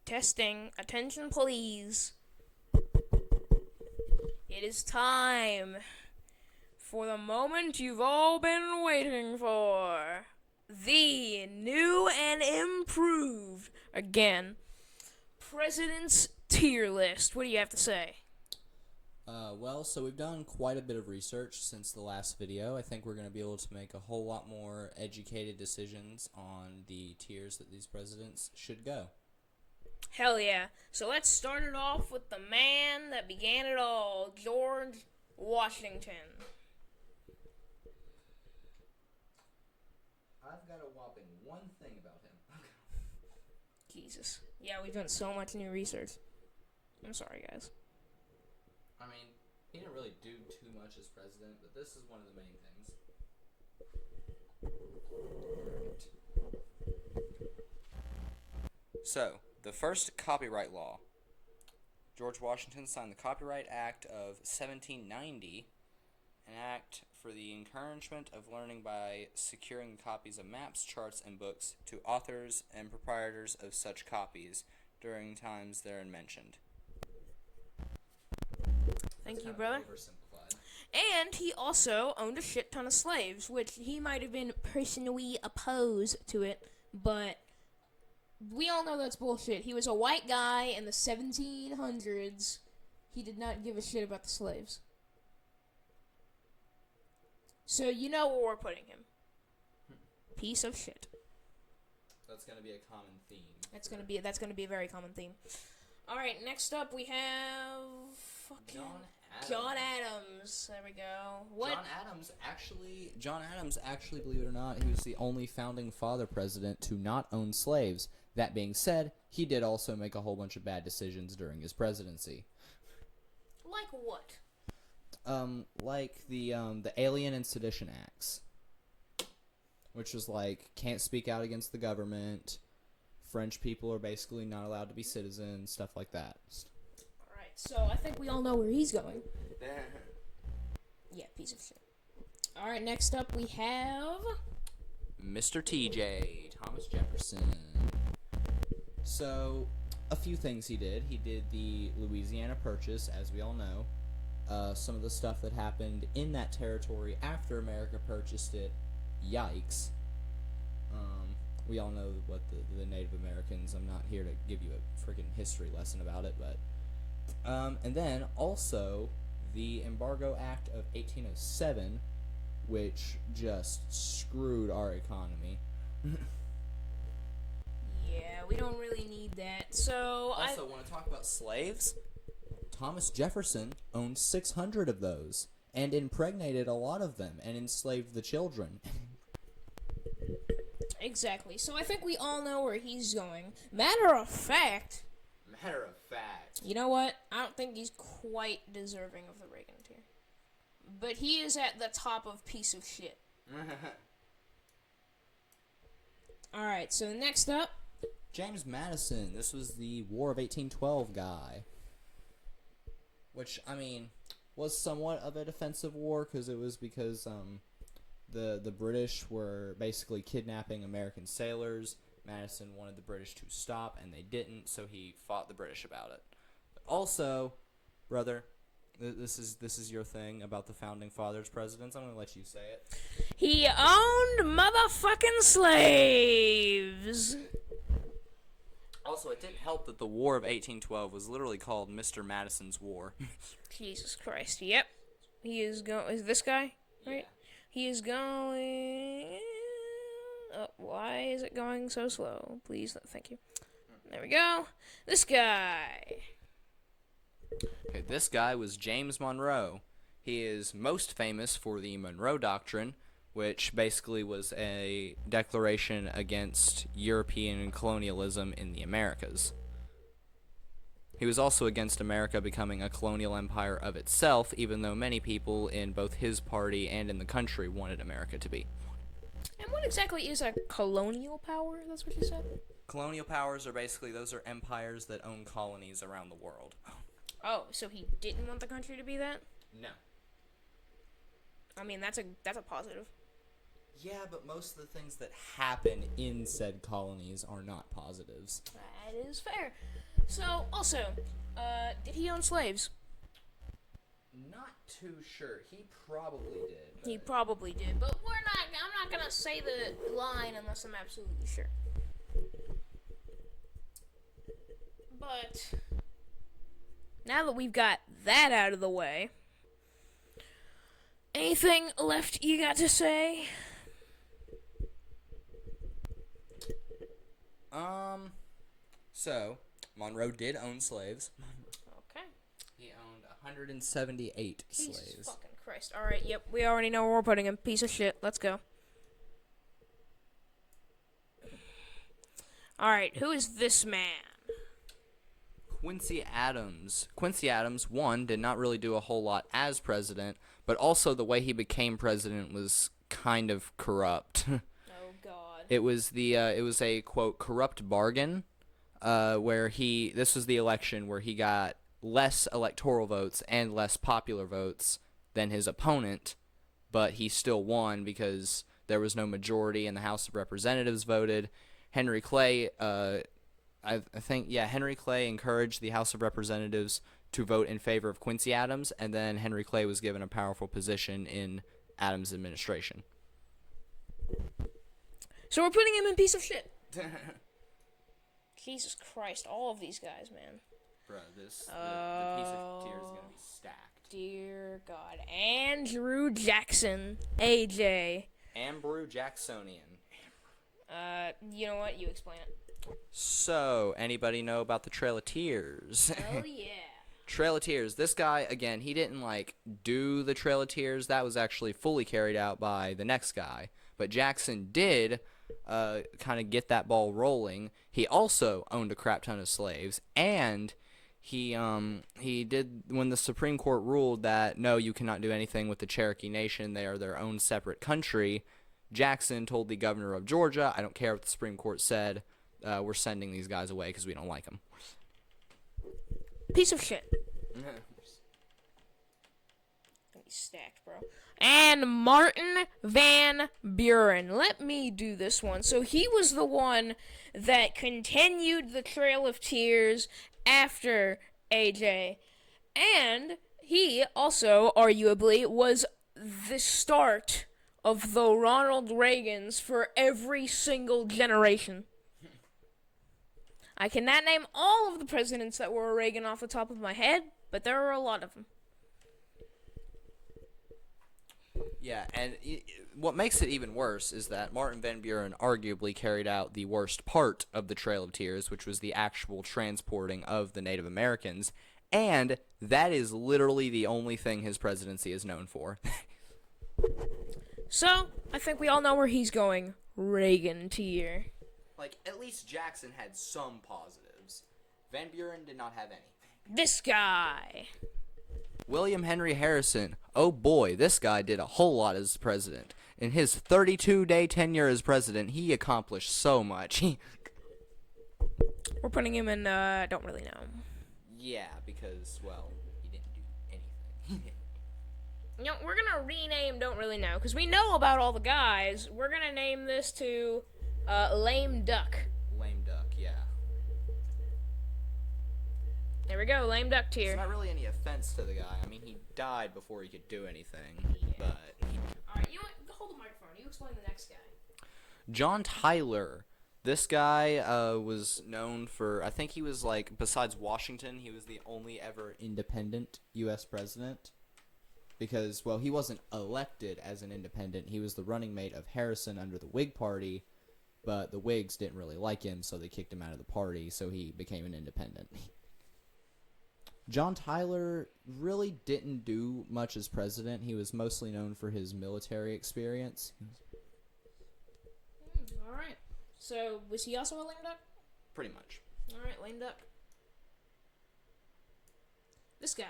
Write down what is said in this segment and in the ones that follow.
Testing. Attention, please. It is time for the moment you've all been waiting for. The new and improved, again, President's Tier List. What do you have to say? So we've done quite a bit of research since the last video. I think we're going to be able to make a whole lot more educated decisions on the tiers that these presidents should go. Hell yeah. So let's start it off with the man that began it all, George Washington. I've got a whopping one thing about him. Jesus. Yeah, we've done so much new research. I'm sorry, guys. I mean, he didn't really do too much as president, but this is one of the main things. So, the first copyright law. George Washington signed the Copyright Act of 1790, an act for the encouragement of learning by securing copies of maps, charts, and books to authors and proprietors of such copies during times therein mentioned. Thank you, brother. And he also owned a shit ton of slaves, which he might have been personally opposed to it, but we all know that's bullshit. He was a white guy in the 1700s. He did not give a shit about the slaves. So you know where we're putting him. Piece of shit. That's going to be a common theme. That's gonna be a very common theme. All right, next up we have John Adams. There we go. What? John Adams actually, believe it or not, he was the only founding father president to not own slaves. That being said, he did also make a whole bunch of bad decisions during his presidency. Like what? Like the Alien and Sedition Acts, which was like, can't speak out against the government. French people are basically not allowed to be citizens, stuff like that. Alright, so I think we all know where he's going. Yeah, piece of shit. Alright, next up we have Mr. TJ, Thomas Jefferson. So, a few things he did. He did the Louisiana Purchase, as we all know. Some of the stuff that happened in that territory after America purchased it, yikes. We all know what the Native Americans, I'm not here to give you a freaking history lesson about it, but and then also the Embargo Act of 1807, which just screwed our economy. Yeah, we don't really need that. So also, want to talk about slaves? Thomas Jefferson owned 600 of those and impregnated a lot of them and enslaved the children. Exactly. So I think we all know where he's going. Matter of fact. You know what? I don't think he's quite deserving of the Reagan tier. But he is at the top of piece of shit. Alright, so next up. James Madison. This was the War of 1812 guy. Which, I mean, was somewhat of a defensive war because the British were basically kidnapping American sailors. Madison wanted the British to stop, and they didn't, so he fought the British about it. But also, brother, this is your thing about the founding fathers presidents. I'm gonna let you say it. He owned motherfucking slaves. Also, it didn't help that the War of 1812 was literally called Mr. Madison's War. Jesus Christ. Yep. He is going. Is this guy? Right? Yeah. He is going. Why is it going so slow? Please, thank you. There we go. This guy. Okay, this guy was James Monroe. He is most famous for the Monroe Doctrine, which basically was a declaration against European colonialism in the Americas. He was also against America becoming a colonial empire of itself, even though many people in both his party and in the country wanted America to be. And what exactly is a colonial power? That's what you said? Colonial powers are basically, those are empires that own colonies around the world. Oh, so he didn't want the country to be that? No. I mean, that's a positive. Yeah, but most of the things that happen in said colonies are not positives. That is fair. So, also, did he own slaves? Not too sure. He probably did. He probably did, but I'm not gonna say the line unless I'm absolutely sure. But now that we've got that out of the way, anything left you got to say? So Monroe did own slaves. Okay. He owned 178 Jesus slaves. fucking Christ. Alright, yep, we already know where we're putting him. Piece of shit. Let's go. Alright, who is this man? Quincy Adams. Quincy Adams, one, did not really do a whole lot as president, but also the way he became president was kind of corrupt. Oh, God. It was a quote corrupt bargain, where this was the election where he got less electoral votes and less popular votes than his opponent, but he still won because there was no majority and the House of Representatives voted. Henry Clay, Henry Clay encouraged the House of Representatives to vote in favor of Quincy Adams, and then Henry Clay was given a powerful position in Adams' administration. So we're putting him in piece of shit. Jesus Christ, all of these guys, man. Bro, the piece of tear is gonna be stacked. Dear God. Andrew Jackson, AJ. Andrew Jacksonian. You know what? You explain it. So, anybody know about the Trail of Tears? Oh, yeah. Trail of Tears. This guy, again, he didn't, do the Trail of Tears. That was actually fully carried out by the next guy. But Jackson did kind of get that ball rolling. He also owned a crap ton of slaves, and he did, when the Supreme Court ruled that, no, you cannot do anything with the Cherokee Nation, they are their own separate country, Jackson told the governor of Georgia, I don't care what the Supreme Court said, we're sending these guys away because we don't like them. Piece of shit. Stacked, bro. And Martin Van Buren. Let me do this one. So he was the one that continued the Trail of Tears after AJ. And he also, arguably, was the start of the Ronald Reagans for every single generation. I cannot name all of the presidents that were a Reagan off the top of my head, but there are a lot of them. Yeah, and what makes it even worse is that Martin Van Buren arguably carried out the worst part of the Trail of Tears, which was the actual transporting of the Native Americans, and that is literally the only thing his presidency is known for. So, I think we all know where he's going. Reagan tier. At least Jackson had some positives. Van Buren did not have any. This guy. William Henry Harrison. Oh boy, this guy did a whole lot as president. In his 32-day tenure as president, he accomplished so much. We're putting him in, don't really know. Yeah, because, well, he didn't do anything. You know, we're gonna rename Don't Really Know, because we know about all the guys. We're gonna name this to, Lame Duck. Lame Duck, yeah. There we go, Lame Duck tier. It's not really any offense to the guy. I mean, he died before he could do anything, but... Alright, you know what? Hold the microphone. You explain the next guy. John Tyler. This guy was known for... I think he was, besides Washington, he was the only ever independent U.S. president. Because, well, he wasn't elected as an independent. He was the running mate of Harrison under the Whig Party, but the Whigs didn't really like him, so they kicked him out of the party, so he became an independent. John Tyler really didn't do much as president. He was mostly known for his military experience. Alright. So, was he also a lame duck? Pretty much. Alright, lame duck. This guy.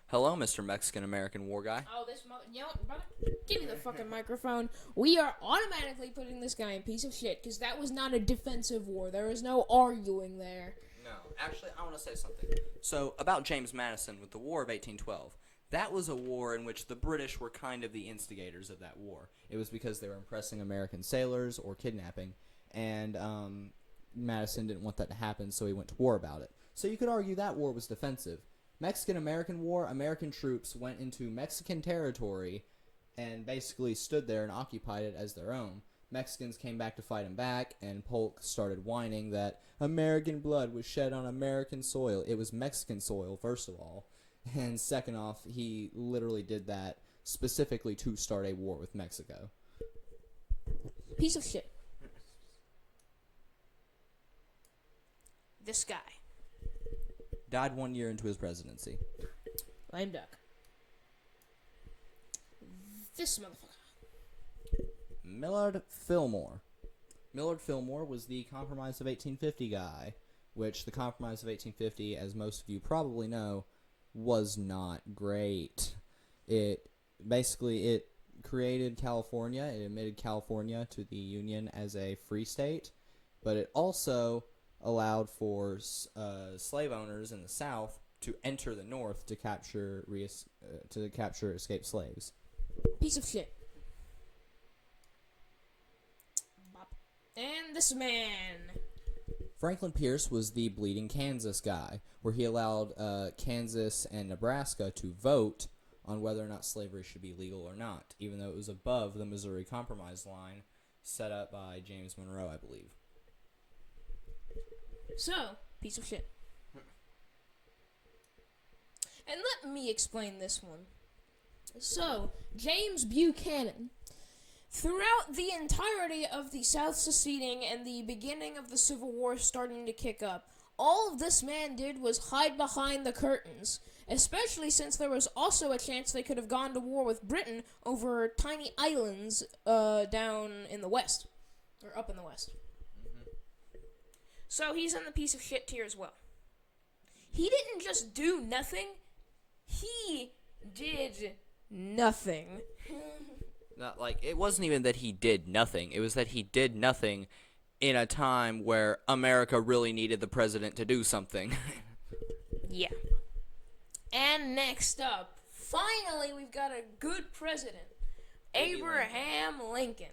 Hello, Mr. Mexican-American war guy. Oh, you know what, brother? Give me the fucking microphone. We are automatically putting this guy in piece of shit, because that was not a defensive war. There is no arguing there. No, actually, I want to say something. So, about James Madison with the War of 1812. That was a war in which the British were kind of the instigators of that war. It was because they were impressing American sailors or kidnapping, and Madison didn't want that to happen, so he went to war about it. So you could argue that war was defensive. Mexican-American War, American troops went into Mexican territory and basically stood there and occupied it as their own. Mexicans came back to fight him back, and Polk started whining that American blood was shed on American soil. It was Mexican soil, first of all. And second off, he literally did that specifically to start a war with Mexico. Piece of shit. This guy. Died 1 year into his presidency. Lame duck. This motherfucker. Millard Fillmore. Millard Fillmore was the Compromise of 1850 guy, which the Compromise of 1850, as most of you probably know, was not great. It created California. It admitted California to the Union as a free state, but it also allowed for slave owners in the South to enter the North to capture escaped slaves. Piece of shit. Bop. And this man. Franklin Pierce was the Bleeding Kansas guy, where he allowed Kansas and Nebraska to vote on whether or not slavery should be legal or not, even though it was above the Missouri Compromise line set up by James Monroe, I believe. So, piece of shit. And let me explain this one. So, James Buchanan. Throughout the entirety of the South seceding and the beginning of the Civil War starting to kick up, all this man did was hide behind the curtains, especially since there was also a chance they could have gone to war with Britain over tiny islands down in the west, or up in the west. Mm-hmm. So he's in the piece of shit tier as well. He didn't just do nothing, he did nothing. Not like it wasn't even that he did nothing. It was that he did nothing in a time where America really needed the president to do something. Yeah. And next up, finally we've got a good president. Abraham Lincoln.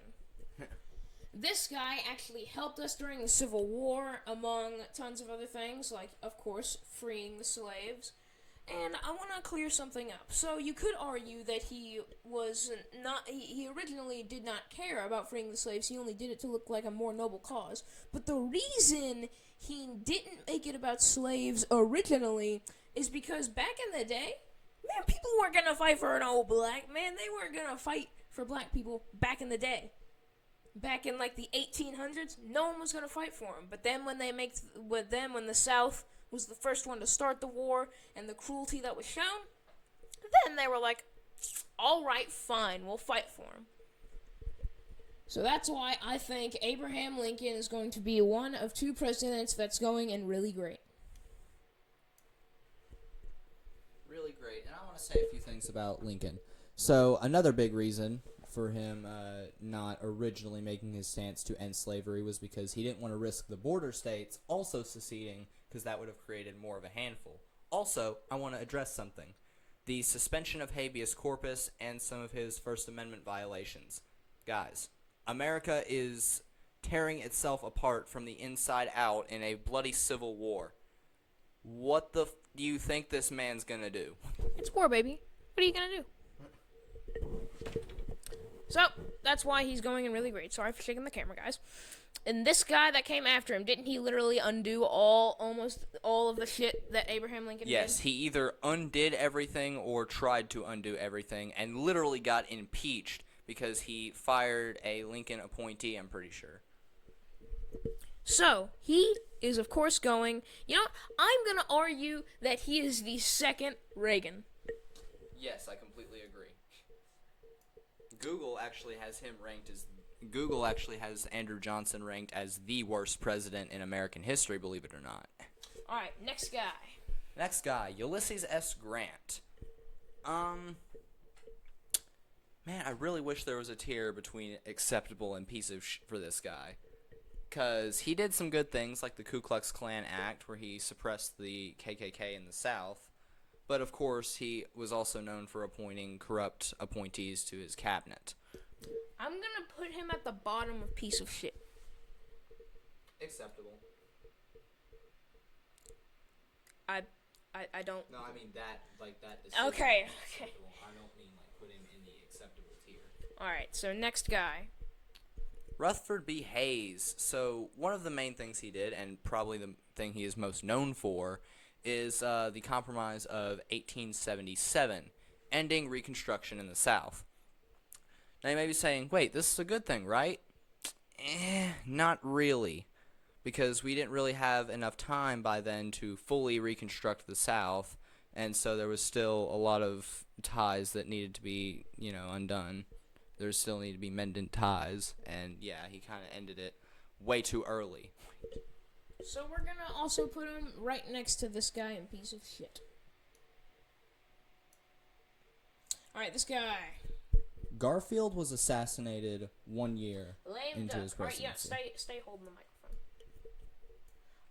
This guy actually helped us during the Civil War, among tons of other things, like, of course, freeing the slaves. And I want to clear something up. So you could argue that he originally did not care about freeing the slaves. He only did it to look like a more noble cause. But the reason he didn't make it about slaves originally is because back in the day, man, people weren't going to fight for an old black man. They weren't going to fight for black people back in the day. Back in like the 1800s, no one was going to fight for him. But then when the South was the first one to start the war, and the cruelty that was shown, then they were like, alright, fine, we'll fight for him. So that's why I think Abraham Lincoln is going to be one of two presidents that's going in really great. Really great. And I want to say a few things about Lincoln. So another big reason for him not originally making his stance to end slavery was because he didn't want to risk the border states also seceding, because that would have created more of a handful. Also, I want to address something. The suspension of habeas corpus and some of his First Amendment violations. Guys, America is tearing itself apart from the inside out in a bloody civil war. What the do you think this man's gonna do? It's war, baby. What are you gonna do? So, that's why he's going in really great. Sorry for shaking the camera, guys. And this guy that came after him, didn't he literally undo almost all of the shit that Abraham Lincoln did? Yes, he either undid everything or tried to undo everything and literally got impeached because he fired a Lincoln appointee, I'm pretty sure. So, he is, of course, going... You know what? I'm going to argue that he is the second Reagan. Yes, I completely agree. Google actually has Andrew Johnson ranked as the worst president in American history, believe it or not. Alright, next guy. Next guy, Ulysses S. Grant. Man, I really wish there was a tier between acceptable and piece of for this guy. Because he did some good things, like the Ku Klux Klan Act, where he suppressed the KKK in the South. But of course, he was also known for appointing corrupt appointees to his cabinet. I'm gonna put him at the bottom of piece of shit. Acceptable. I don't. No, I mean that is Okay. acceptable. I don't mean put him in the acceptable tier. Alright, so next guy. Rutherford B. Hayes. So one of the main things he did, and probably the thing he is most known for, is the Compromise of 1877, ending Reconstruction in the South. Now you may be saying, wait, this is a good thing, right? Not really. Because we didn't really have enough time by then to fully reconstruct the South, and so there was still a lot of ties that needed to be, undone. There still needed to be mended ties, and yeah, he kind of ended it way too early. So we're gonna also put him right next to this guy in piece of shit. Alright, this guy. Garfield was assassinated 1 year into his presidency. Alright, yeah, stay holding the microphone.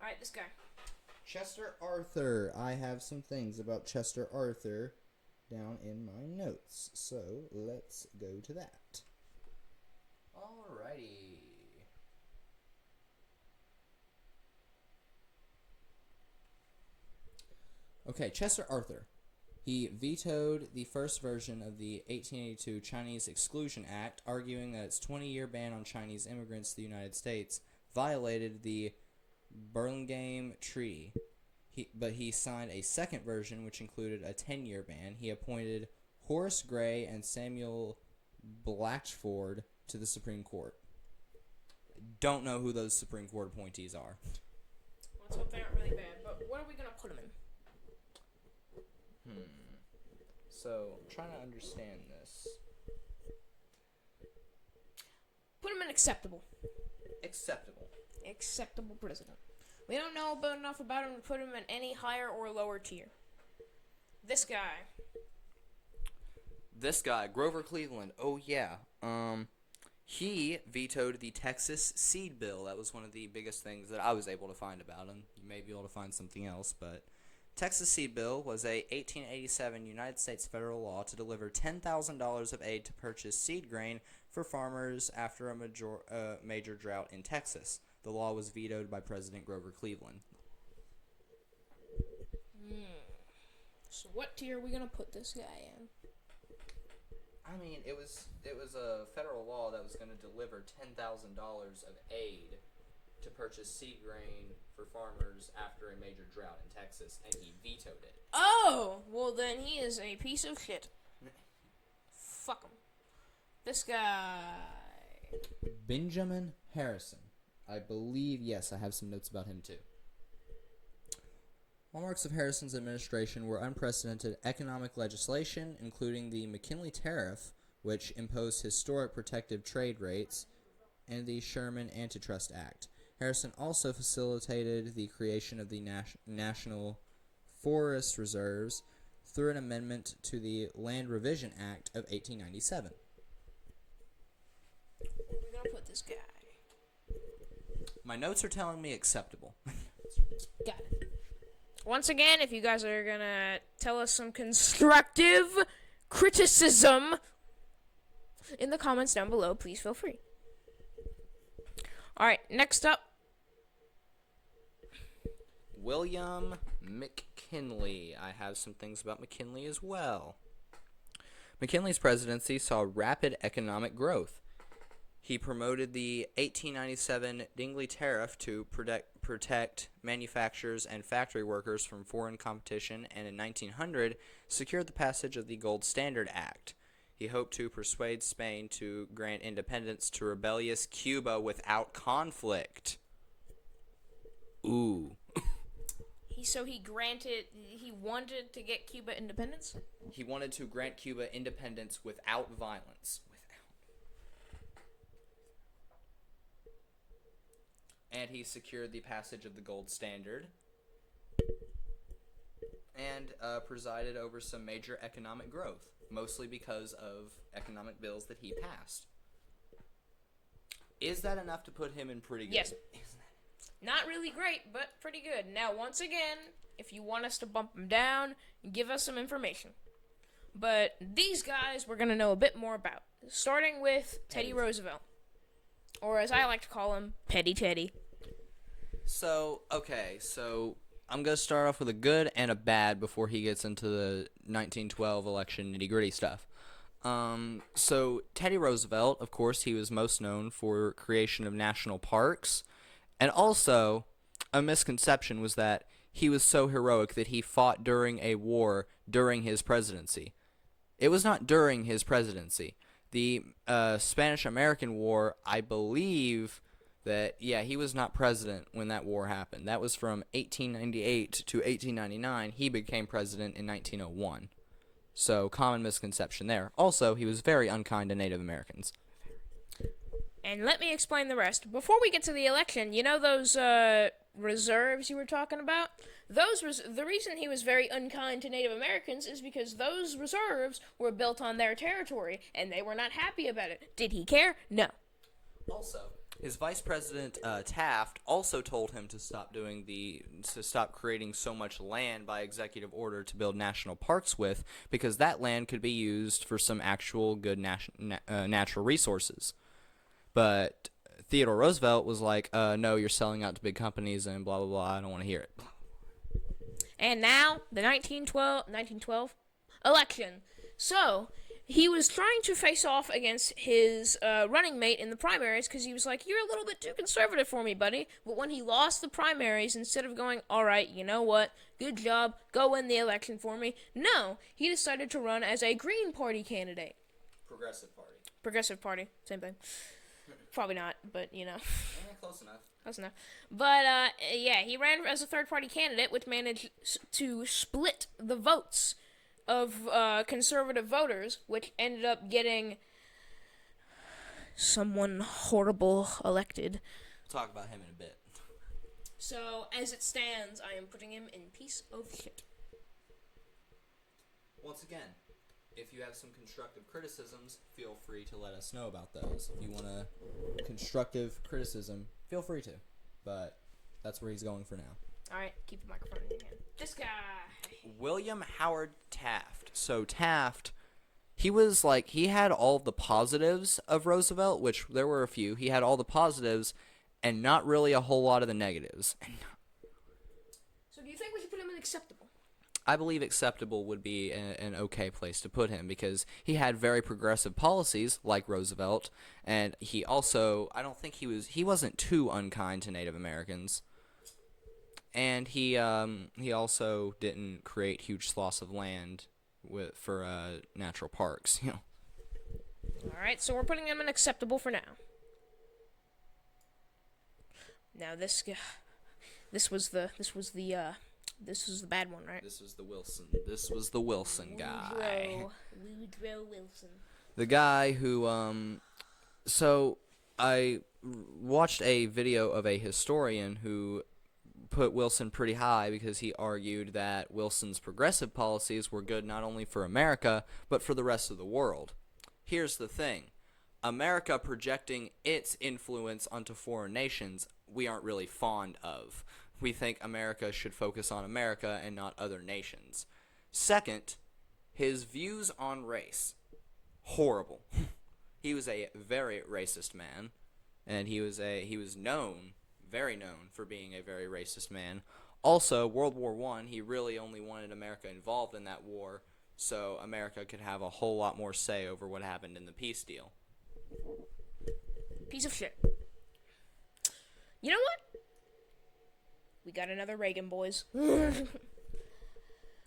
Alright, this guy. Chester Arthur. I have some things about Chester Arthur down in my notes, so let's go to that. Alrighty. Okay, Chester Arthur. He vetoed the first version of the 1882 Chinese Exclusion Act, arguing that its 20-year ban on Chinese immigrants to the United States violated the Burlingame Treaty. But he signed a second version, which included a 10-year ban. He appointed Horace Gray and Samuel Blatchford to the Supreme Court. Don't know who those Supreme Court appointees are. Let's hope they aren't really bad, but what are we going to put him in? So, I'm trying to understand this. Put him in acceptable. Acceptable. Acceptable president. We don't know enough about him to put him in any higher or lower tier. This guy. This guy, Grover Cleveland. Oh, yeah. He vetoed the Texas Seed Bill. That was one of the biggest things that I was able to find about him. You may be able to find something else, but Texas Seed Bill was a 1887 United States federal law to deliver $10,000 of aid to purchase seed grain for farmers after a major drought in Texas. The law was vetoed by President Grover Cleveland. So what tier are we gonna put this guy in? I mean, it was a federal law that was going to deliver $10,000 of aid to purchase seed grain for farmers after a major drought in Texas, and he vetoed it. Oh! Well, then he is a piece of shit. Fuck him. This guy. Benjamin Harrison. I believe, yes, I have some notes about him too. Hallmarks of Harrison's administration were unprecedented economic legislation, including the McKinley Tariff, which imposed historic protective trade rates, and the Sherman Antitrust Act. Harrison also facilitated the creation of the National Forest Reserves through an amendment to the Land Revision Act of 1897. Where are we gonna put this guy? My notes are telling me acceptable. Got it. Once again, if you guys are gonna tell us some constructive criticism in the comments down below, please feel free. Alright, next up. William McKinley. I have some things about McKinley as well. McKinley's presidency saw rapid economic growth. He promoted the 1897 Dingley Tariff to protect manufacturers and factory workers from foreign competition, and in 1900 secured the passage of the Gold Standard Act. He hoped to persuade Spain to grant independence to rebellious Cuba without conflict. Ooh. He wanted to get Cuba independence? He wanted to grant Cuba independence without violence. And he secured the passage of the gold standard and presided over some major economic growth, mostly because of economic bills that he passed. Is that enough to put him in pretty good? Yes. Not really great, but pretty good. Now, once again, if you want us to bump them down, give us some information. But these guys we're going to know a bit more about. Starting with Teddy Roosevelt. Or as I like to call him, Petty Teddy. So, okay, so I'm going to start off with a good and a bad before he gets into the 1912 election nitty-gritty stuff. So Teddy Roosevelt, of course, he was most known for creation of national parks, and also a misconception was that he was so heroic that he fought during a war during his presidency. It was not during his presidency. The Spanish-American War, I believe that, yeah, he was not president when that war happened. That was from 1898 to 1899. He became president in 1901. So, common misconception there. Also, he was very unkind to Native Americans. And let me explain the rest. Before we get to the election, you know those reserves you were talking about? The reason he was very unkind to Native Americans is because those reserves were built on their territory, and they were not happy about it. Did he care? No. Also, his vice president Taft also told him to stop creating so much land by executive order to build national parks with, because that land could be used for some actual good natural resources. But Theodore Roosevelt was like, no, you're selling out to big companies and blah blah blah. I don't want to hear it. And now the 1912 election. So he was trying to face off against his running mate in the primaries because he was like, you're a little bit too conservative for me, buddy. But when he lost the primaries, instead of going, all right, you know what, good job, go win the election for me, no, he decided to run as a Green Party candidate. Progressive Party, same thing. Probably not, but, you know. Yeah, close enough. Close enough. But, yeah, he ran as a third-party candidate, which managed to split the votes of conservative voters, which ended up getting someone horrible elected. We'll talk about him in a bit. So, as it stands, I am putting him in piece of shit. Once again, if you have some constructive criticisms, feel free to let us know about those. If you want a constructive criticism, feel free to. But that's where he's going for now. Alright, keep the microphone in your hand. This guy. William Howard Taft. So Taft, he had all the positives of Roosevelt, which there were a few. He had all the positives and not really a whole lot of the negatives. So do you think we should put him in acceptable? I believe acceptable would be an okay place to put him because he had very progressive policies like Roosevelt, and he also, I don't think he wasn't too unkind to Native Americans. And he also didn't create huge swaths of land for natural parks, you know. All right, so we're putting him in acceptable for now. Now this was the bad one, right? This was the Wilson guy. Woodrow Wilson. The guy who so I watched a video of a historian who put Wilson pretty high because he argued that Wilson's progressive policies were good not only for America, but for the rest of the world. Here's the thing. America projecting its influence onto foreign nations, we aren't really fond of. We think America should focus on America and not other nations. Second, his views on race. Horrible. He was a very racist man, and he was very known for being a very racist man. Also, World War I, he really only wanted America involved in that war so America could have a whole lot more say over what happened in the peace deal. Piece of shit. You know what? We got another Reagan, boys. We're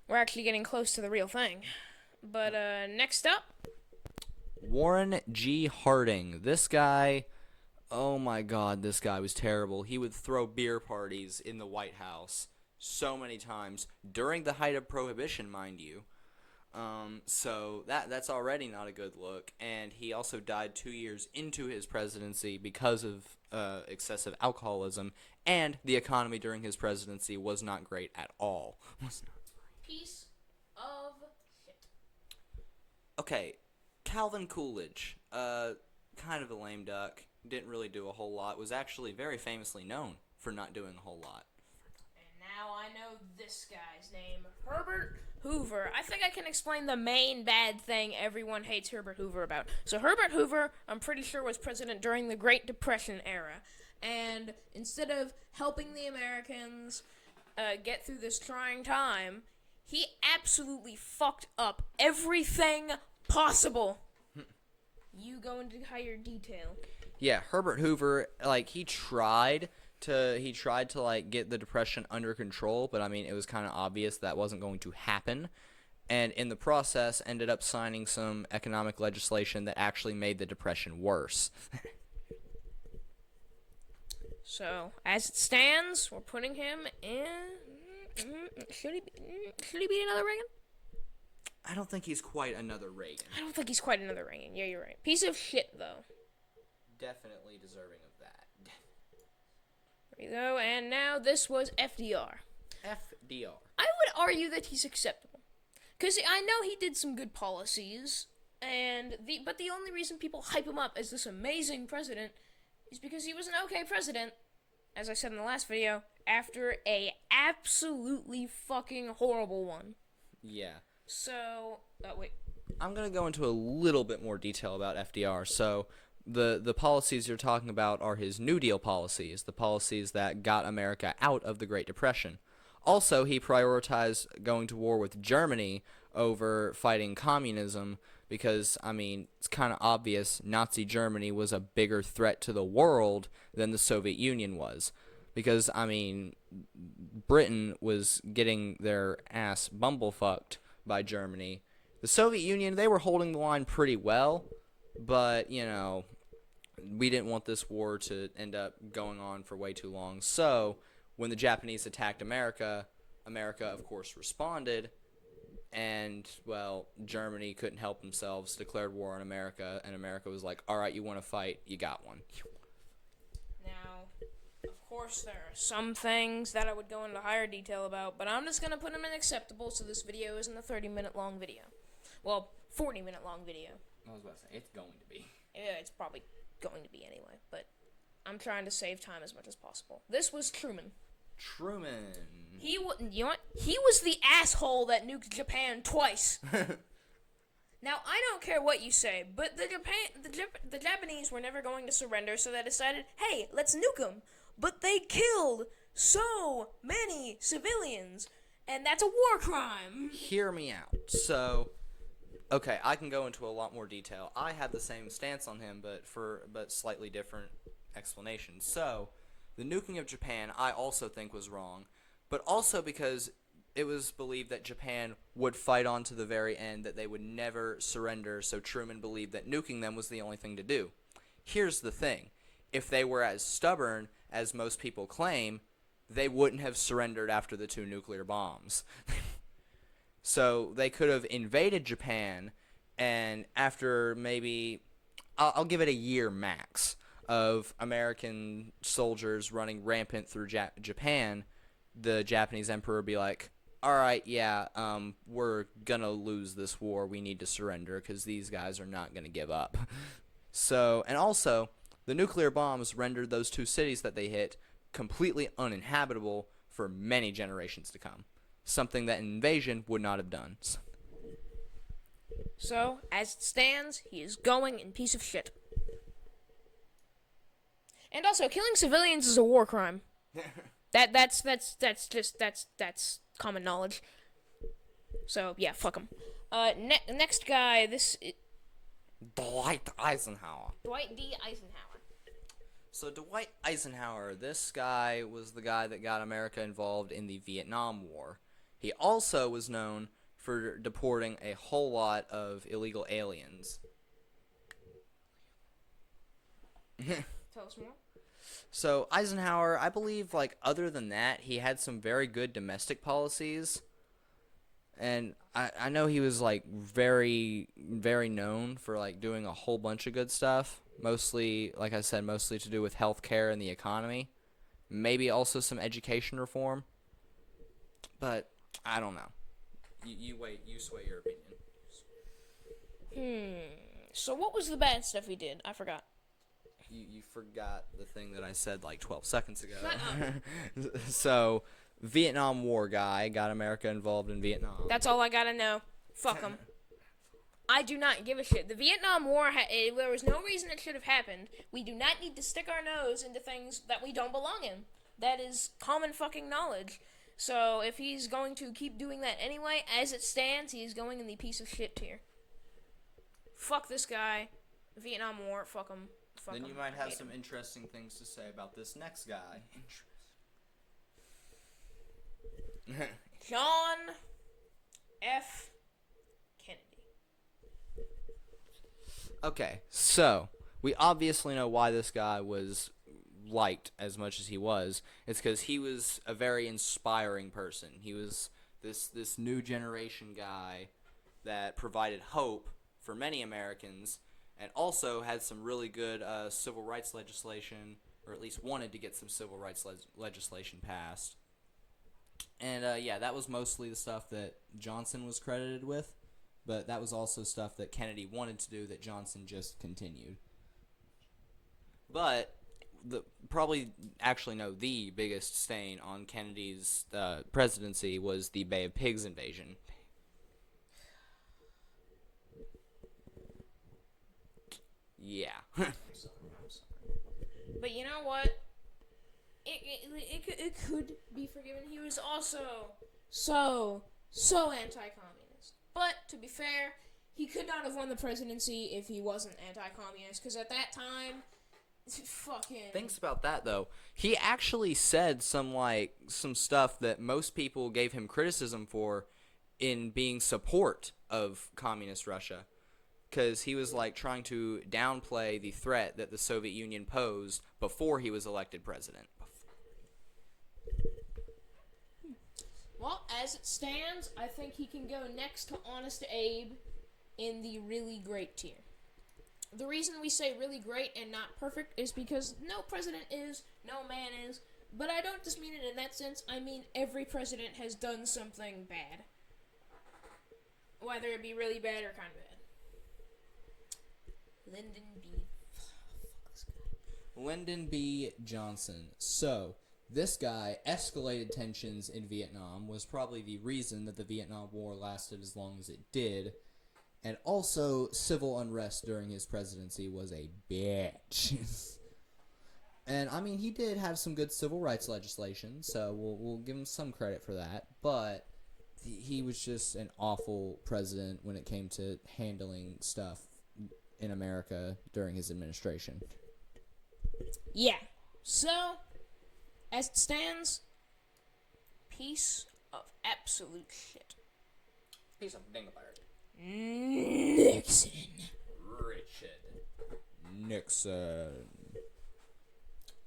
actually getting close to the real thing. But next up, Warren G. Harding. This guy, oh my god, this guy was terrible. He would throw beer parties in the White House so many times during the height of Prohibition, mind you. So that's already not a good look. And he also died 2 years into his presidency because of excessive alcoholism. And the economy during his presidency was not great at all. piece of shit. Okay, Calvin Coolidge. Kind of a lame duck. Didn't really do a whole lot. Was actually very famously known for not doing a whole lot. And Now I know this guy's name, Herbert Hoover. I think I can explain the main bad thing everyone hates Herbert Hoover about. So Herbert Hoover, I'm pretty sure, was president during the Great Depression era. And instead of helping the Americans get through this trying time, he absolutely fucked up everything possible. You go into higher detail. Yeah, Herbert Hoover, like, he tried to like get the Depression under control, but I mean it was kind of obvious that wasn't going to happen, and in the process ended up signing some economic legislation that actually made the Depression worse. So as it stands, we're putting him in. Should he be another Reagan? I don't think he's quite another Reagan. I don't think he's quite another Reagan. Yeah, you're right. Piece of shit though. Definitely deserving of that. There you go. And now this was FDR. FDR. I would argue that he's acceptable, because I know he did some good policies, but the only reason people hype him up as this amazing president is because he was an okay president, as I said in the last video, after a absolutely fucking horrible one. Yeah. So, wait. I'm going to go into a little bit more detail about FDR. So, the policies you're talking about are his New Deal policies, the policies that got America out of the Great Depression. Also, he prioritized going to war with Germany over fighting communism because, I mean, it's kind of obvious Nazi Germany was a bigger threat to the world than the Soviet Union was. Because, I mean, Britain was getting their ass bumblefucked by Germany. The Soviet Union, they were holding the line pretty well, but, you know, we didn't want this war to end up going on for way too long. So, when the Japanese attacked America, America, of course, responded, and, well, Germany couldn't help themselves, declared war on America, and America was like, all right, you want to fight, you got one. Now, of course, there are some things that I would go into higher detail about, but I'm just going to put them in acceptable so this video isn't a 30-minute long video. Well, 40-minute long video. I was about to say, it's going to be. Yeah, it's probably going to be anyway, but I'm trying to save time as much as possible. This was Truman. You know what? He was the asshole that nuked Japan twice. Now, I don't care what you say, but the Japanese were never going to surrender, so they decided, hey, let's nuke them. But they killed so many civilians, and that's a war crime. Hear me out. So, okay, I can go into a lot more detail. I had the same stance on him, but slightly different explanations. So, the nuking of Japan, I also think was wrong, but also because it was believed that Japan would fight on to the very end, that they would never surrender, so Truman believed that nuking them was the only thing to do. Here's the thing. If they were as stubborn as most people claim, they wouldn't have surrendered after the 2 nuclear bombs. So they could have invaded Japan, and after maybe, I'll give it a year max, of American soldiers running rampant through Japan, the Japanese emperor would be like, alright, yeah, we're gonna lose this war, we need to surrender, because these guys are not gonna give up. So, and also, the nuclear bombs rendered those 2 cities that they hit completely uninhabitable for many generations to come. Something that an invasion would not have done. So, as it stands, he is going in piece of shit. And also, killing civilians is a war crime. That's common knowledge. So yeah, fuck him. Next guy, Dwight Eisenhower. Dwight D. Eisenhower. So Dwight Eisenhower, this guy was the guy that got America involved in the Vietnam War. He also was known for deporting a whole lot of illegal aliens. Tell us more. So Eisenhower, I believe, like, other than that, he had some very good domestic policies. And I know he was, like, very, very known for, like, doing a whole bunch of good stuff. Mostly, like I said, mostly to do with healthcare and the economy. Maybe also some education reform. But, I don't know. You sway your opinion. So what was the bad stuff he did? I forgot. You forgot the thing that I said like 12 seconds ago. So, Vietnam War guy got America involved in Vietnam. That's all I gotta know. Fuck them. I do not give a shit. The Vietnam War, there was no reason it should have happened. We do not need to stick our nose into things that we don't belong in. That is common fucking knowledge. So if he's going to keep doing that anyway, as it stands, he is going in the piece of shit tier. Fuck this guy. Vietnam War, fuck him. Fuck Then him. you might I have hate some him. interesting things to say about this next guy. John F. Kennedy. Okay, so we obviously know why this guy was liked as much as he was. It's because he was a very inspiring person. He was this new generation guy that provided hope for many Americans, and also had some really good civil rights legislation, or at least wanted to get some civil rights legislation passed. And yeah, that was mostly the stuff that Johnson was credited with, but that was also stuff that Kennedy wanted to do that Johnson just continued. But the biggest stain on Kennedy's presidency was the Bay of Pigs invasion. Yeah. But you know what? It could be forgiven. He was also so anti-communist. But to be fair, he could not have won the presidency if he wasn't anti-communist. Because at that time, fucking. Things about that though. He actually said some stuff that most people gave him criticism for, in being support of communist Russia. Because he was trying to downplay the threat that the Soviet Union posed before he was elected president. Well, as it stands, I think he can go next to Honest Abe in the really great tier. The reason we say really great and not perfect is because no president is, no man is, but I don't just mean it in that sense. I mean every president has done something bad. Whether it be really bad or kind of bad. Lyndon B. Fuck this guy. Lyndon B. Johnson. So, this guy escalated tensions in Vietnam, was probably the reason that the Vietnam War lasted as long as it did, and also civil unrest during his presidency was a bitch. And, I mean, he did have some good civil rights legislation, so we'll give him some credit for that, but he was just an awful president when it came to handling stuff in America during his administration. Yeah. So, as it stands, piece of absolute shit. Piece of dingleberg. Nixon. Richard Nixon.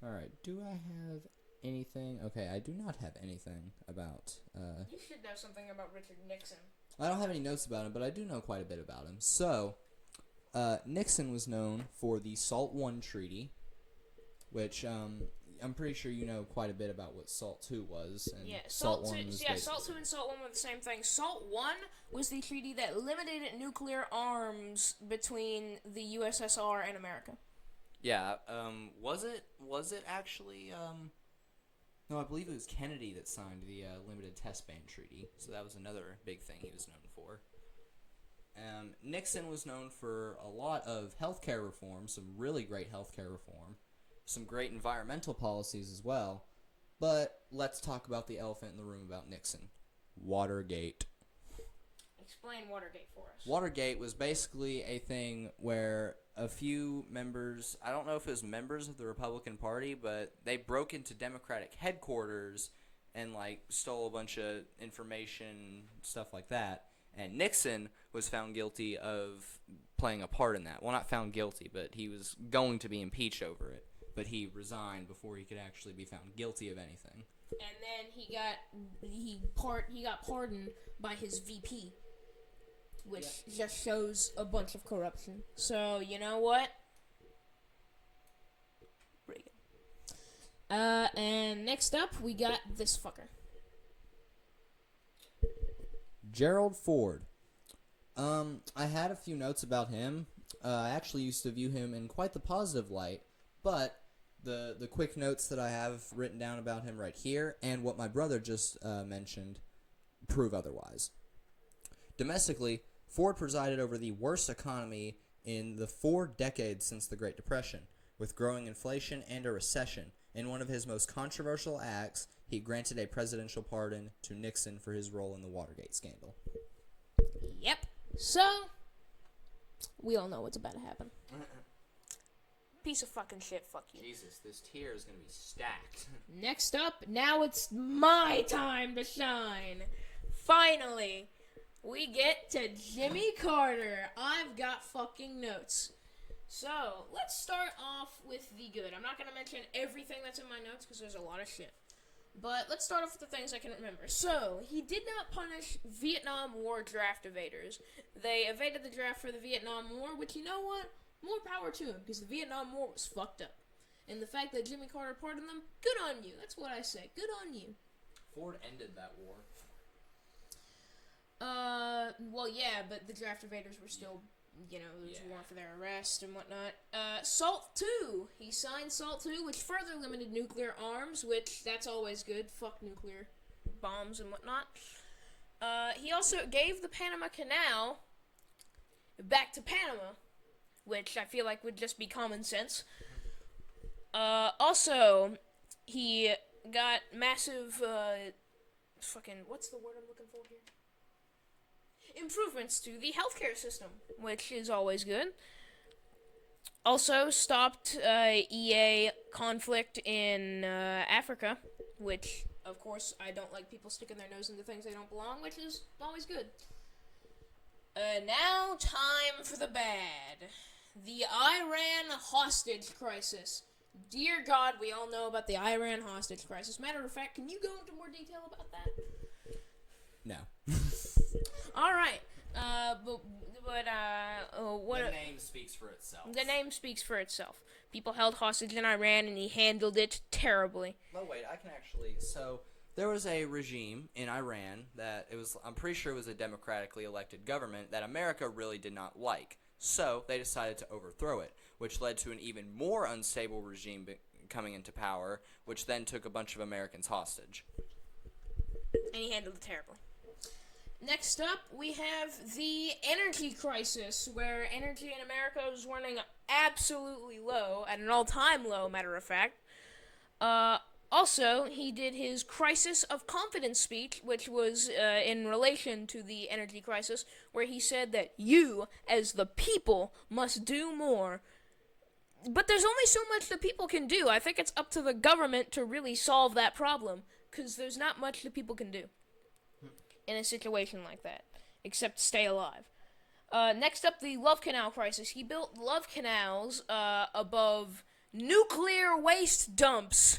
Alright, do I have anything? Okay, I do not have anything about, You should know something about Richard Nixon. I don't have any notes about him, but I do know quite a bit about him. So, Nixon was known for the SALT I Treaty, which, I'm pretty sure you know quite a bit about what SALT II was. And Yeah, SALT SALT I II, was SALT II and SALT I were the same thing. SALT I was the treaty that limited nuclear arms between the USSR and America. Yeah, was it actually, no, I believe it was Kennedy that signed the, Limited Test Ban Treaty, so that was another big thing he was known for. Nixon was known for a lot of healthcare reform, some really great healthcare reform, some great environmental policies as well, but let's talk about the elephant in the room about Nixon. Watergate. Explain Watergate for us. Watergate was basically a thing where a few members, I don't know if it was members of the Republican Party, but they broke into Democratic headquarters and stole a bunch of information, stuff like that. And Nixon was found guilty of playing a part in that. Well, not found guilty, but he was going to be impeached over it. But he resigned before he could actually be found guilty of anything. And then he got pardoned by his VP, which just shows a bunch of corruption. So you know what? Reagan. And next up we got this fucker. Gerald Ford. I had a few notes about him. I actually used to view him in quite the positive light, but the quick notes that I have written down about him right here, and what my brother just mentioned, prove otherwise. Domestically, Ford presided over the worst economy in the 4 decades since the Great Depression, with growing inflation and a recession. In one of his most controversial acts, he granted a presidential pardon to Nixon for his role in the Watergate scandal. Yep. So, we all know what's about to happen. Piece of fucking shit, fuck you. Jesus, this tier is gonna be stacked. Next up, now it's my time to shine. Finally, we get to Jimmy Carter. I've got fucking notes. So, let's start off with the good. I'm not going to mention everything that's in my notes because there's a lot of shit. But let's start off with the things I can remember. So, he did not punish Vietnam War draft evaders. They evaded the draft for the Vietnam War, which, you know what? More power to him, because the Vietnam War was fucked up. And the fact that Jimmy Carter pardoned them, good on you. That's what I say. Good on you. Ford ended that war. Well, yeah, but the draft evaders were still, there was a warrant for their arrest and whatnot. SALT II. He signed SALT II, which further limited nuclear arms, which, that's always good. Fuck nuclear bombs and whatnot. He also gave the Panama Canal back to Panama, which I feel like would just be common sense. Also, he got massive, what's the word I'm looking for here? Improvements to the healthcare system, which is always good. Also, stopped EA conflict in Africa, which, of course, I don't like people sticking their nose into things they don't belong, which is always good. Now, time for the bad. The Iran hostage crisis. Dear God, we all know about the Iran hostage crisis. Matter of fact, can you go into more detail about that? No. All right. What? The name speaks for itself. The name speaks for itself. People held hostage in Iran, and he handled it terribly. No, wait, I can actually. So there was a regime in Iran that I'm pretty sure it was a democratically elected government that America really did not like. So they decided to overthrow it, which led to an even more unstable regime coming into power, which then took a bunch of Americans hostage. And he handled it terribly. Next up, we have the energy crisis, where energy in America is running absolutely low, at an all-time low, matter of fact. Also, he did his crisis of confidence speech, which was in relation to the energy crisis, where he said that you, as the people, must do more. But there's only so much the people can do. I think it's up to the government to really solve that problem, because there's not much the people can do in a situation like that, except stay alive. Next up, the Love Canal crisis. He built love canals above nuclear waste dumps.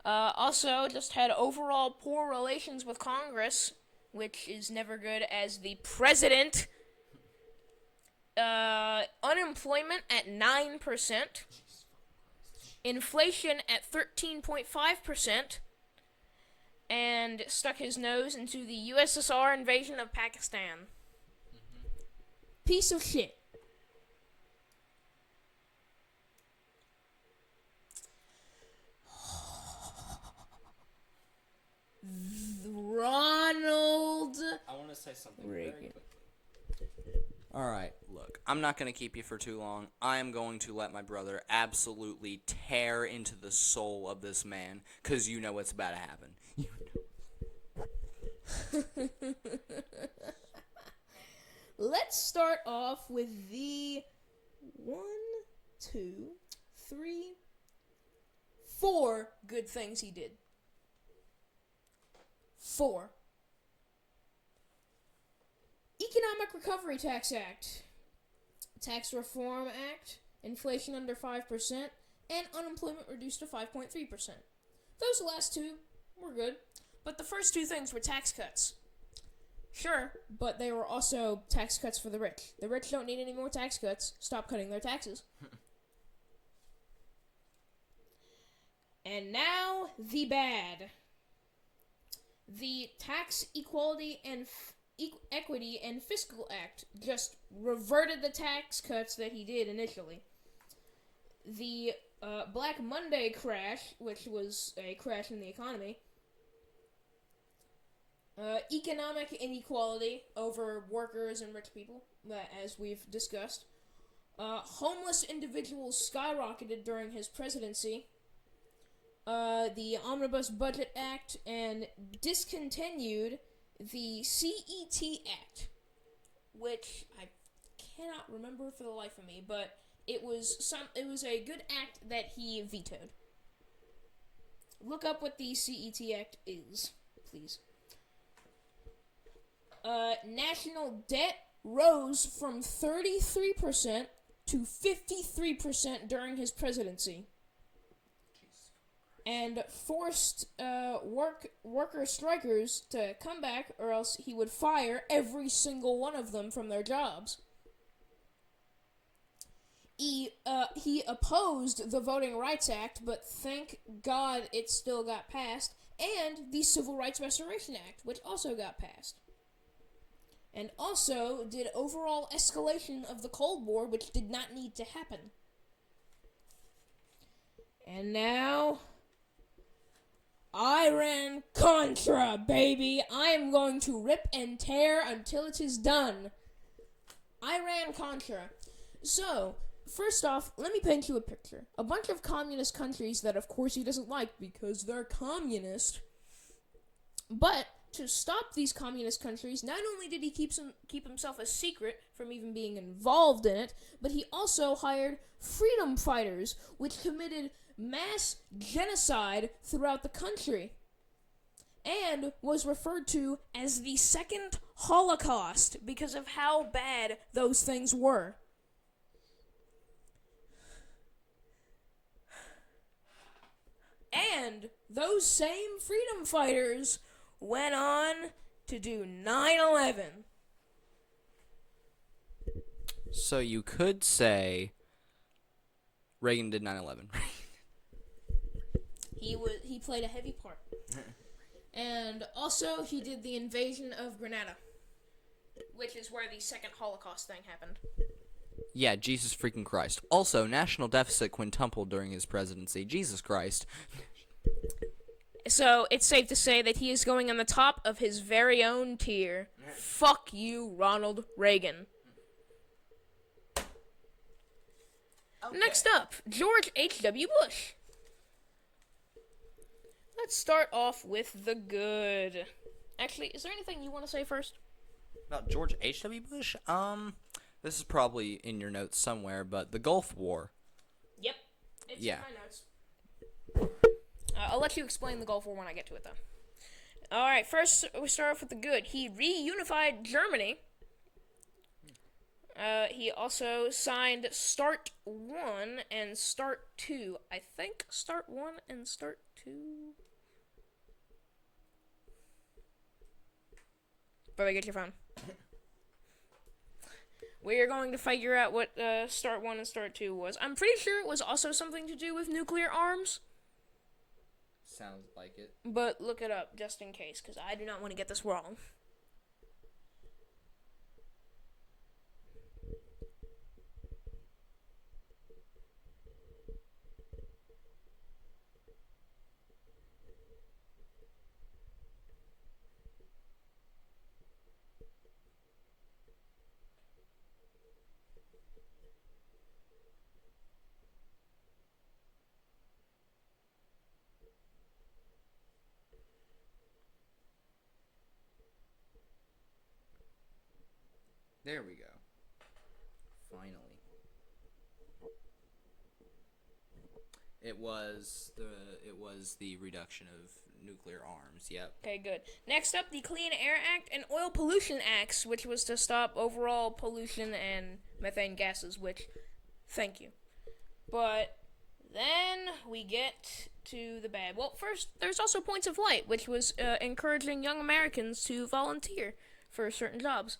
Also, just had overall poor relations with Congress, which is never good as the president. Unemployment at 9%. Inflation at 13.5%. And stuck his nose into the USSR invasion of Pakistan. Piece of shit. Ronald I want to say something Reagan. very quickly. Alright, look, I'm not going to keep you for too long. I am going to let my brother absolutely tear into the soul of this man, because you know what's about to happen. Let's start off with the 4 good things he did. 4. Economic Recovery Tax Act, Tax Reform Act, inflation under 5%, and unemployment reduced to 5.3%. Those last 2 were good, but the first 2 things were tax cuts. Sure, but they were also tax cuts for the rich. The rich don't need any more tax cuts. Stop cutting their taxes. And now, the bad. The Tax Equality and Equity and Fiscal Act just reverted the tax cuts that he did initially. The Black Monday crash, which was a crash in the economy. Economic inequality over workers and rich people, as we've discussed. Homeless individuals skyrocketed during his presidency. The Omnibus Budget Act, and discontinued the CET Act, which I cannot remember for the life of me, but it was a good act that he vetoed. Look up what the CET Act is, please. National debt rose from 33% to 53% during his presidency, and forced worker strikers to come back, or else he would fire every single one of them from their jobs. He opposed the Voting Rights Act, but thank God it still got passed, and the Civil Rights Restoration Act, which also got passed. And also did overall escalation of the Cold War, which did not need to happen. And now, Iran-Contra, baby! I am going to rip and tear until it is done. Iran-Contra. So, first off, let me paint you a picture. A bunch of communist countries that, of course, he doesn't like because they're communist. But to stop these communist countries, not only did he keep himself a secret from even being involved in it, but he also hired freedom fighters, which committed mass genocide throughout the country, and was referred to as the Second Holocaust because of how bad those things were. And those same freedom fighters went on to do 9/11. So you could say Reagan did 9/11. He played a heavy part. And also he did the invasion of Grenada, which is where the second Holocaust thing happened. Yeah, Jesus freaking Christ. Also, national deficit quintupled during his presidency. Jesus Christ. So, it's safe to say that he is going on the top of his very own tier. Fuck you, Ronald Reagan. Okay. Next up, George H.W. Bush. Let's start off with the good. Actually, is there anything you want to say first? About George H.W. Bush? This is probably in your notes somewhere, but the Gulf War. Yep. It's in my notes. I'll let you explain the Gulf War when I get to it, though. Alright, first we start off with the good. He reunified Germany. He also signed START 1 and START 2. I think START 1 and START 2... Brother, get your phone. We are going to figure out what START 1 and START 2 was. I'm pretty sure it was also something to do with nuclear arms. Sounds like it. But look it up, just in case, because I do not want to get this wrong. There we go. Finally. It was the reduction of nuclear arms. Yep. Okay, good. Next up, the Clean Air Act and Oil Pollution Acts, which was to stop overall pollution and methane gases, which, thank you. But then we get to the bad. Well, first, there's also Points of Light, which was encouraging young Americans to volunteer for certain jobs.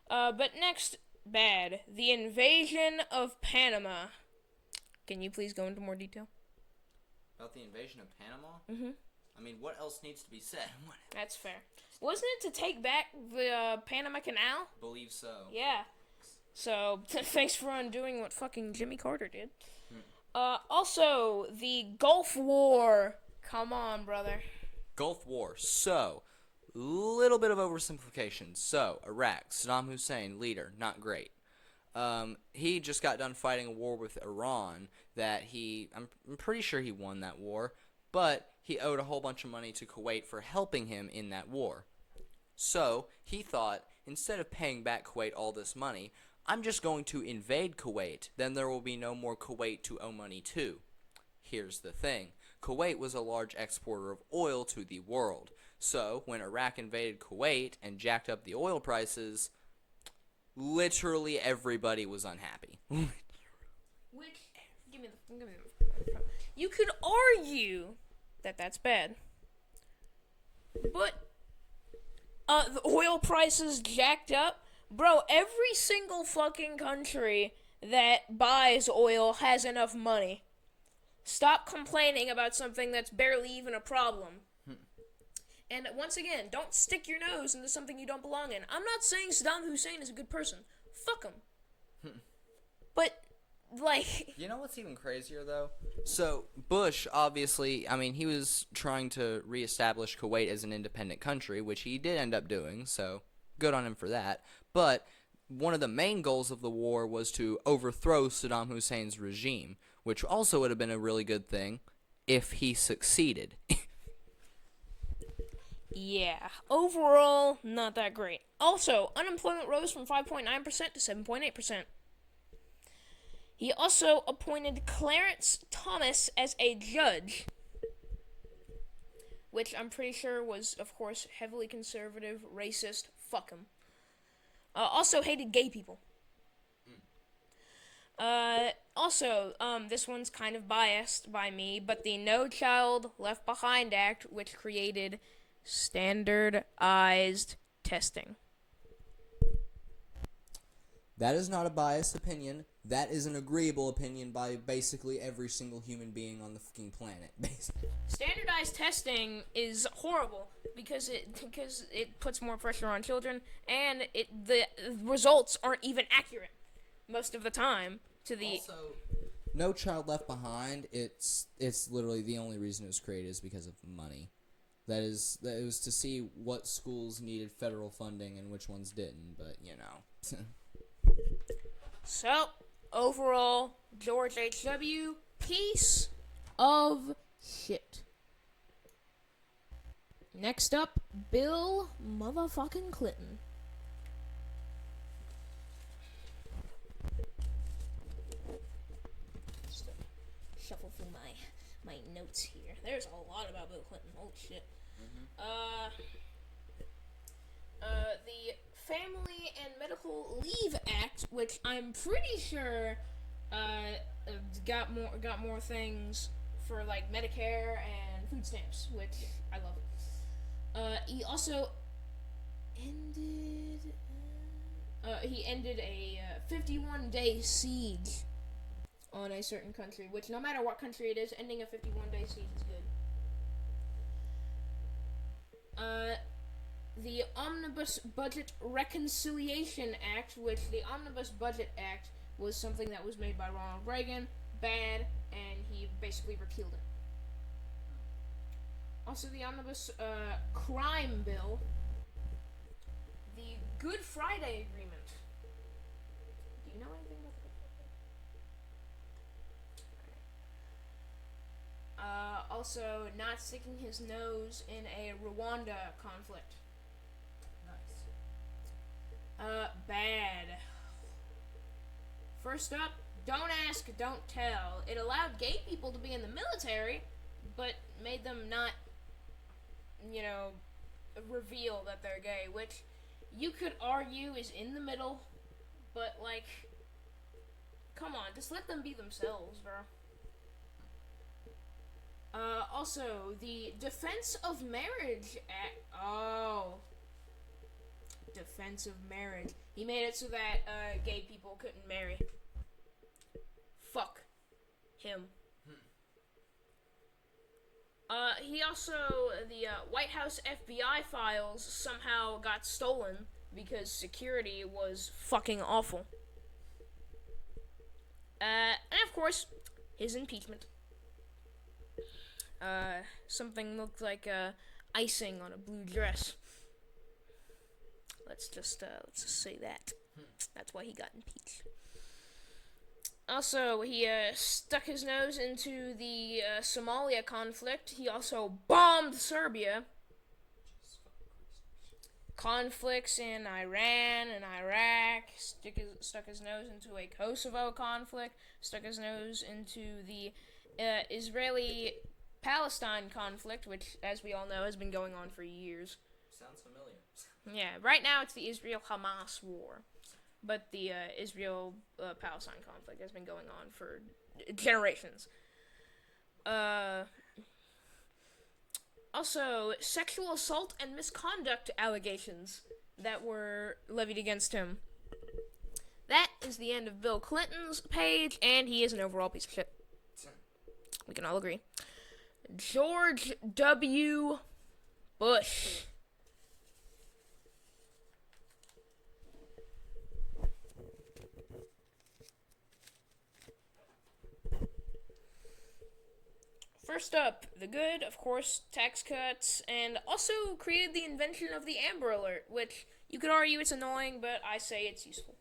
But next, bad. The invasion of Panama. Can you please go into more detail? About the invasion of Panama? Mm-hmm. I mean, what else needs to be said? That's fair. Wasn't it to take back the Panama Canal? Believe so. Yeah. So, thanks for undoing what fucking Jimmy Carter did. Also, the Gulf War. Come on, brother. Gulf War. So, little bit of oversimplification. So, Iraq, Saddam Hussein, leader, not great. He just got done fighting a war with Iran that I'm pretty sure he won that war, but he owed a whole bunch of money to Kuwait for helping him in that war. So, he thought, instead of paying back Kuwait all this money, I'm just going to invade Kuwait. Then there will be no more Kuwait to owe money to. Here's the thing. Kuwait was a large exporter of oil to the world. So, when Iraq invaded Kuwait and jacked up the oil prices, literally everybody was unhappy. Which, give me the. You could argue that that's bad. But, the oil prices jacked up. Bro, every single fucking country that buys oil has enough money. Stop complaining about something that's barely even a problem. And once again, don't stick your nose into something you don't belong in. I'm not saying Saddam Hussein is a good person. Fuck him. But, like... You know what's even crazier, though? So, Bush, obviously, I mean, he was trying to reestablish Kuwait as an independent country, which he did end up doing, so good on him for that. But one of the main goals of the war was to overthrow Saddam Hussein's regime, which also would have been a really good thing if he succeeded. Yeah, overall, not that great. Also, unemployment rose from 5.9% to 7.8%. He also appointed Clarence Thomas as a judge, which I'm pretty sure was, of course, heavily conservative, racist. Fuck him. Also hated gay people. Also, this one's kind of biased by me, but the No Child Left Behind Act, which created standardized testing. That is not a biased opinion. That is an agreeable opinion by basically every single human being on the fucking planet. Basically. Standardized testing is horrible because it puts more pressure on children, and the results aren't even accurate most of the time. Also, No Child Left Behind. It's literally the only reason it was created is because of money. That it was to see what schools needed federal funding and which ones didn't. But you know. So, overall, George H.W., piece of shit. Next up, Bill motherfucking Clinton. Just shuffle through my notes here. There's a lot about Bill Clinton. Holy shit. The Family and Medical Leave Act, which I'm pretty sure got more things for like Medicare and food stamps, which I love. He also ended a 51-day siege on a certain country, which no matter what country it is, ending a 51-day siege is good. The Omnibus Budget Reconciliation Act, which the Omnibus Budget Act was something that was made by Ronald Reagan, bad, and he basically repealed it. Also, the Omnibus Crime Bill, the Good Friday Agreement. Do you know anything about the Good Friday? Also, not sticking his nose in a Rwanda conflict. Bad. First up, don't ask, don't tell. It allowed gay people to be in the military, but made them not, reveal that they're gay, which you could argue is in the middle, but, like, come on, just let them be themselves, bro. Also, the Defense of Marriage Act. Oh. Defense of Marriage. He made it so that gay people couldn't marry. Fuck him. He also, the White House FBI files somehow got stolen because security was fucking awful. And of course, his impeachment. Something looked like icing on a blue dress. Let's just say that. That's why he got impeached. Also, he stuck his nose into the Somalia conflict. He also bombed Serbia. Conflicts in Iran and Iraq. Stuck his nose into a Kosovo conflict. Stuck his nose into the Israeli-Palestine conflict, which, as we all know, has been going on for years. Sounds familiar. Yeah, right now it's the Israel-Hamas war. But the Israel-Palestine conflict has been going on for generations. Also, sexual assault and misconduct allegations that were levied against him. That is the end of Bill Clinton's page, and he is an overall piece of shit. We can all agree. George W. Bush. First up, the good, of course, tax cuts, and also created the invention of the Amber Alert, which you could argue it's annoying, but I say it's useful.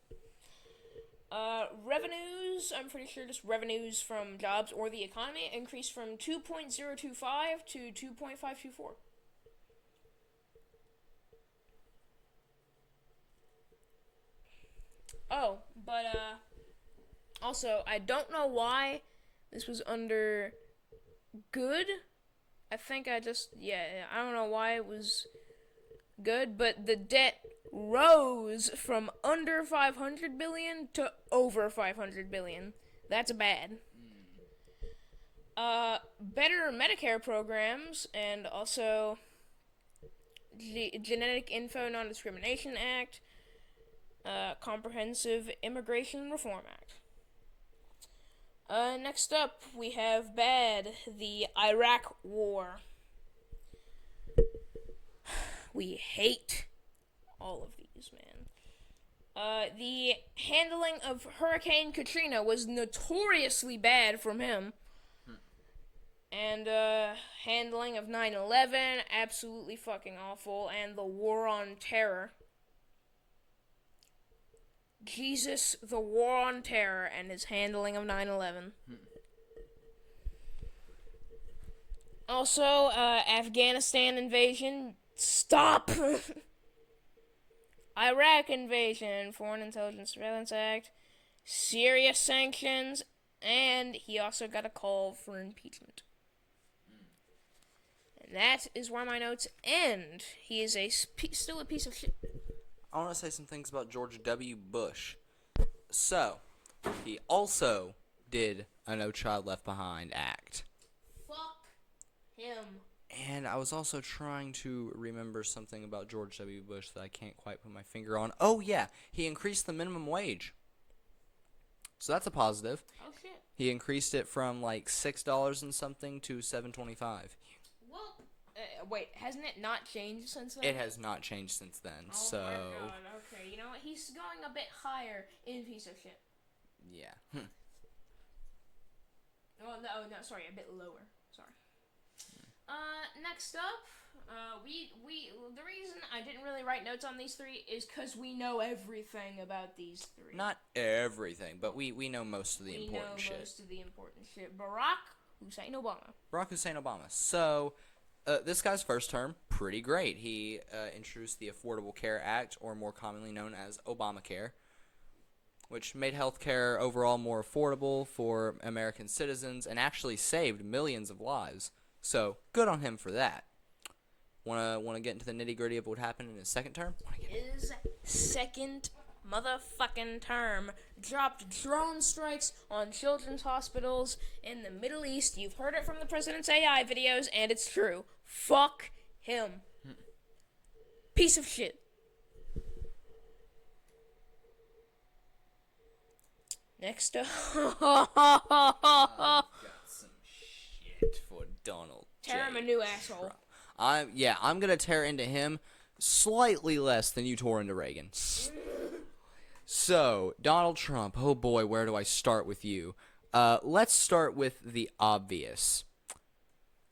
Revenues, I'm pretty sure just revenues from jobs or the economy, increased from 2.025 to 2.524. Oh, but, also, I don't know why this was under good. I don't know why it was good, but the debt rose from under 500 billion to over 500 billion. That's bad. Better Medicare programs, and also the Genetic Info Non-Discrimination Act, Comprehensive Immigration Reform Act. Next up, we have bad, the Iraq War. We hate all of these, man. The handling of Hurricane Katrina was notoriously bad from him. And, handling of 9/11, absolutely fucking awful. And the War on Terror. Jesus, the War on Terror, and his handling of 9/11. Also, Afghanistan invasion. Stop! Iraq invasion, Foreign Intelligence Surveillance Act, Syria sanctions, and he also got a call for impeachment. And that is where my notes end. He is still a piece of shit. I want to say some things about George W. Bush. So, he also did a No Child Left Behind act. Fuck him. And I was also trying to remember something about George W. Bush that I can't quite put my finger on. Oh, yeah. He increased the minimum wage. So that's a positive. Oh, shit. He increased it from like $6 and something to $7.25. Well, wait, hasn't it not changed since then? It has not changed since then. Oh so my god, okay. You know what? He's going a bit higher in piece of shit. yeah. Well, no, sorry, a bit lower. Sorry. Next up, the reason I didn't really write notes on these three is because we know everything about these three. Not everything, but we know most of the important shit. We know most of the important shit. Barack Hussein Obama. Barack Hussein Obama. So, this guy's first term, pretty great. He introduced the Affordable Care Act, or more commonly known as Obamacare, which made healthcare overall more affordable for American citizens and actually saved millions of lives. So, good on him for that. Wanna get into the nitty-gritty of what happened in his second term? His second motherfucking term dropped drone strikes on children's hospitals in the Middle East. You've heard it from the president's AI videos, and it's true. Fuck him. Piece of shit. Next up. I've got some shit for Donald Tear him a new asshole. I'm gonna tear into him slightly less than you tore into Reagan. So, Donald Trump, oh boy, where do I start with you? Let's start with the obvious.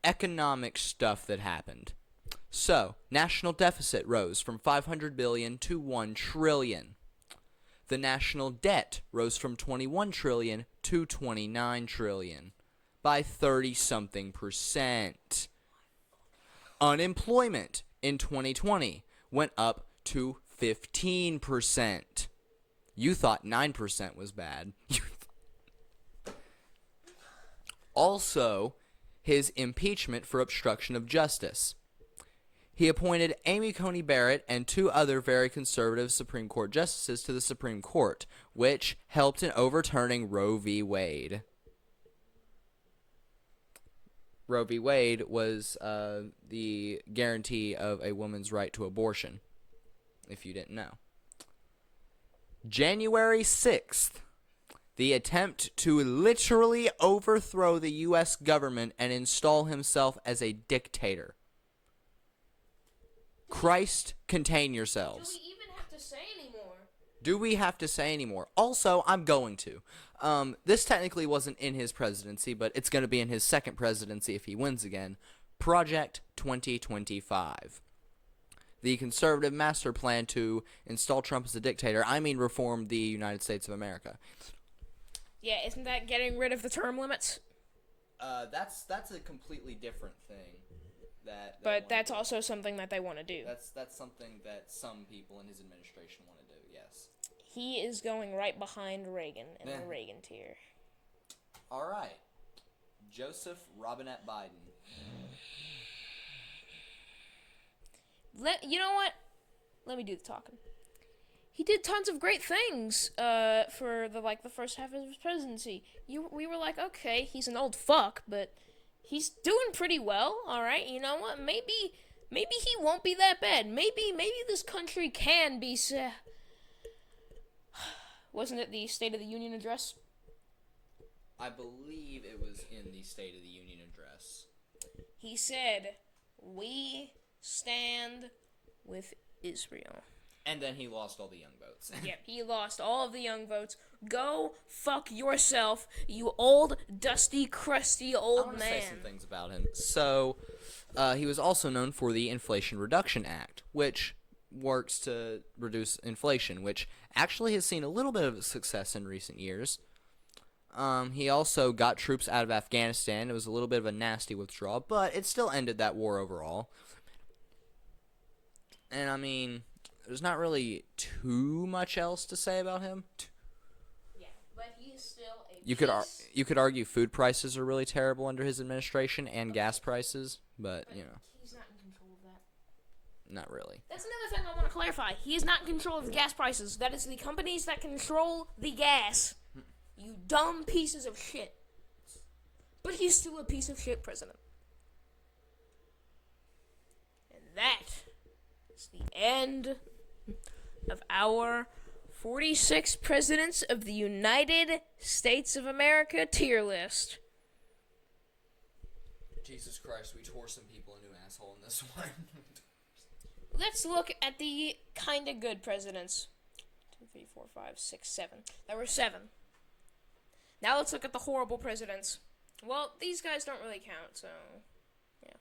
Economic stuff that happened. So, national deficit rose from 500 billion to 1 trillion. The national debt rose from 21 trillion to 29 trillion by 30-something%. Unemployment in 2020 went up to 15%. You thought 9% was bad. Also, his impeachment for obstruction of justice. He appointed Amy Coney Barrett and 2 other very conservative Supreme Court justices to the Supreme Court, which helped in overturning Roe v. Wade. Roe v. Wade was the guarantee of a woman's right to abortion, if you didn't know. January 6th, the attempt to literally overthrow the U.S. government and install himself as a dictator. Christ, contain yourselves. Do we even have to say anymore? Do we have to say anymore? Also, I'm going to. This technically wasn't in his presidency, but it's going to be in his second presidency if he wins again. Project 2025. The conservative master plan to install Trump as a dictator. I mean reform the United States of America. Yeah, isn't that getting rid of the term limits? That's a completely different thing. But that's also something that they want to do. That's something that some people in his administration want to do, yes. He is going right behind Reagan in the Reagan tier. All right. Joseph Robinette Biden. You know what? Let me do the talking. He did tons of great things for the first half of his presidency. We were like, okay, he's an old fuck, but he's doing pretty well. All right, you know what? Maybe he won't be that bad. Maybe this country can be. Wasn't it the State of the Union address? I believe it was in the State of the Union address. He said, "We stand with Israel." And then he lost all the young votes. Yep, he lost all of the young votes. Go fuck yourself, you old, dusty, crusty old I want to man. say some things about him. So, he was also known for the Inflation Reduction Act, which works to reduce inflation, which actually has seen a little bit of success in recent years. He also got troops out of Afghanistan. It was a little bit of a nasty withdrawal, but it still ended that war overall. And I mean, there's not really too much else to say about him. Yeah, but he is still a You could argue food prices are really terrible under his administration and gas prices, but you know, he's not in control of that. not really. That's another thing I want to clarify. He is not in control of the gas prices. That is the companies that control the gas. You dumb pieces of shit. But he's still a piece of shit president. And that is the end of our 46 presidents of the United States of America tier list. Jesus Christ, we tore some people a new asshole in this one. Let's look at the kinda good presidents. 2, 3, 4, 5, 6, 7. There were 7. Now let's look at the horrible presidents. Well, these guys don't really count, so yeah.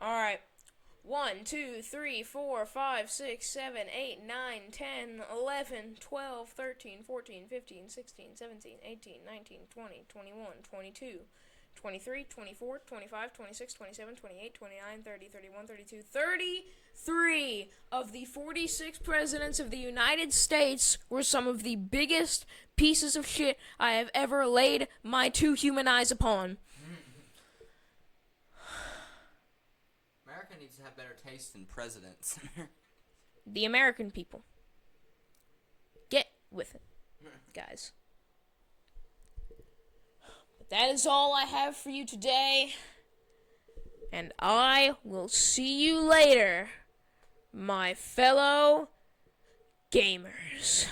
Alright. 1, 2, 3, 4, 5, 6, 7, 8, 9, 10, 11, 12, 13, 14, 15, 16, 17, 18, 19, 20, 21, 22, 23, 24, 25, 26, 27, 28, 29, 30, 31, 32, 33 of the 46 presidents of the United States were some of the biggest pieces of shit I have ever laid my two human eyes upon. America needs to have better taste in presidents. The American people. Get with it, guys. But that is all I have for you today. And I will see you later, my fellow gamers.